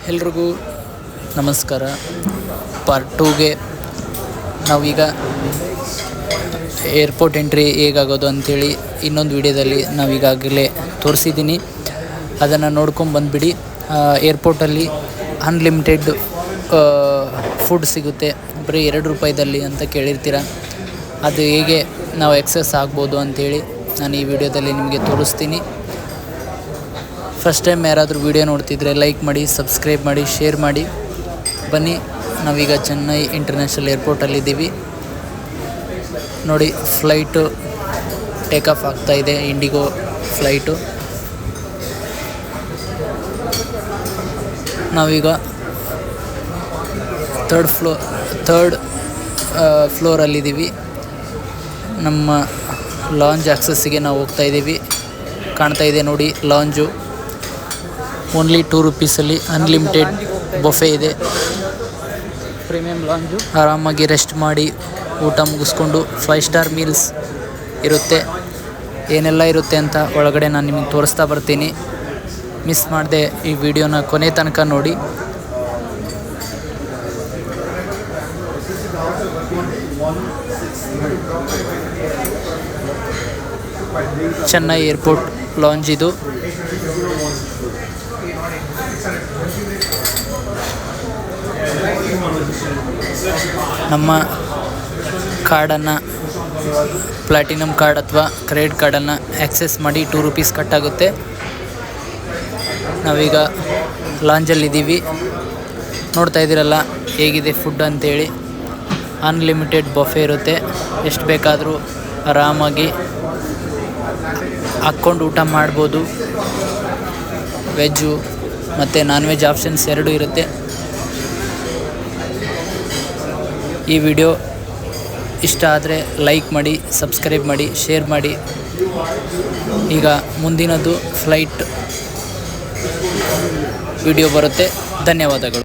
ಎಲ್ರಿಗೂ ನಮಸ್ಕಾರ. ಪಾರ್ಟ್ 2ಗೆ ನಾವೀಗ ಏರ್ಪೋರ್ಟ್ ಎಂಟ್ರಿ ಹೇಗಾಗೋದು ಅಂಥೇಳಿ ಇನ್ನೊಂದು ವಿಡಿಯೋದಲ್ಲಿ ನಾವೀಗಾಗಲೇ ತೋರಿಸಿದ್ದೀನಿ. ಅದನ್ನು ನೋಡ್ಕೊಂಡು ಬಂದುಬಿಡಿ. ಏರ್ಪೋರ್ಟಲ್ಲಿ ಅನ್ಲಿಮಿಟೆಡ್ ಫುಡ್ ಸಿಗುತ್ತೆ, ಬರೀ ₹2 ಅಂತ ಕೇಳಿರ್ತೀರ. ಅದು ಹೇಗೆ ನಾವು ಎಕ್ಸೆಸ್ ಆಗ್ಬೋದು ಅಂಥೇಳಿ ನಾನು ಈ ವಿಡಿಯೋದಲ್ಲಿ ನಿಮಗೆ ತೋರಿಸ್ತೀನಿ. ಫಸ್ಟ್ ಟೈಮ್ ಯಾರಾದರೂ ವಿಡಿಯೋ ನೋಡ್ತಿದ್ರೆ ಲೈಕ್ ಮಾಡಿ, ಸಬ್ಸ್ಕ್ರೈಬ್ ಮಾಡಿ, ಶೇರ್ ಮಾಡಿ. ಬನ್ನಿ, ನಾವೀಗ ಚೆನ್ನೈ ಇಂಟರ್ನ್ಯಾಷನಲ್ ಏರ್ಪೋರ್ಟಲ್ಲಿದ್ದೀವಿ. ನೋಡಿ, ಫ್ಲೈಟು ಟೇಕ್ ಆಫ್ ಆಗ್ತಾಯಿದೆ, ಇಂಡಿಗೋ ಫ್ಲೈಟು. ನಾವೀಗ ಥರ್ಡ್ ಫ್ಲೋರಲ್ಲಿದ್ದೀವಿ. ನಮ್ಮ ಲಾಂಜ್ ಆಕ್ಸಸ್ಸಿಗೆ ನಾವು ಹೋಗ್ತಾಯಿದ್ದೀವಿ. ಕಾಣ್ತಾ ಇದೆ ನೋಡಿ ಲಾಂಜು. ಓನ್ಲಿ ₹2 ಅನ್ಲಿಮಿಟೆಡ್ ಬೊಫೆ ಇದೆ. ಪ್ರೀಮಿಯಂ ಲಾಂಜು. ಆರಾಮಾಗಿ ರೆಸ್ಟ್ ಮಾಡಿ ಊಟ ಮುಗಿಸ್ಕೊಂಡು 5 ಸ್ಟಾರ್ ಮೀಲ್ಸ್ ಇರುತ್ತೆ. ಏನೆಲ್ಲ ಇರುತ್ತೆ ಅಂತ ಒಳಗಡೆ ನಾನು ನಿಮಗೆ ತೋರಿಸ್ತಾ ಬರ್ತೀನಿ. ಮಿಸ್ ಮಾಡದೆ ಈ ವಿಡಿಯೋನ ಕೊನೆ ತನಕ ನೋಡಿ. ಚೆನ್ನೈ ಏರ್ಪೋರ್ಟ್ ಲಾಂಜ್ ಇದು. ನಮ್ಮ ಕಾರ್ಡನ್ನು, ಪ್ಲಾಟಿನಮ್ ಕಾರ್ಡ್ ಅಥವಾ ಕ್ರೆಡಿಟ್ ಕಾರ್ಡನ್ನು ಆ್ಯಕ್ಸೆಸ್ ಮಾಡಿ ₹2 ಕಟ್ಟಾಗುತ್ತೆ. ನಾವೀಗ ಲಾಂಜಲ್ಲಿದ್ದೀವಿ. ನೋಡ್ತಾ ಇದ್ದೀರಲ್ಲ ಹೇಗಿದೆ ಫುಡ್ ಅಂತೇಳಿ. ಅನ್ಲಿಮಿಟೆಡ್ ಬಫೆ ಇರುತ್ತೆ. ಎಷ್ಟು ಬೇಕಾದರೂ ಆರಾಮಾಗಿ ಹಾಕ್ಕೊಂಡು ಊಟ ಮಾಡ್ಬೋದು. ವೆಜ್ಜು ಮತ್ತು ನಾನ್ ವೆಜ್ ಆಪ್ಷನ್ಸ್ ಎರಡೂ ಇರುತ್ತೆ. ಈ ವಿಡಿಯೋ ಇಷ್ಟ ಆದರೆ ಲೈಕ್ ಮಾಡಿ, ಸಬ್ಸ್ಕ್ರೈಬ್ ಮಾಡಿ, ಶೇರ್ ಮಾಡಿ. ಈಗ ಮುಂದಿನದು ಫ್ಲೈಟ್ ವಿಡಿಯೋ ಬರುತ್ತೆ. ಧನ್ಯವಾದಗಳು.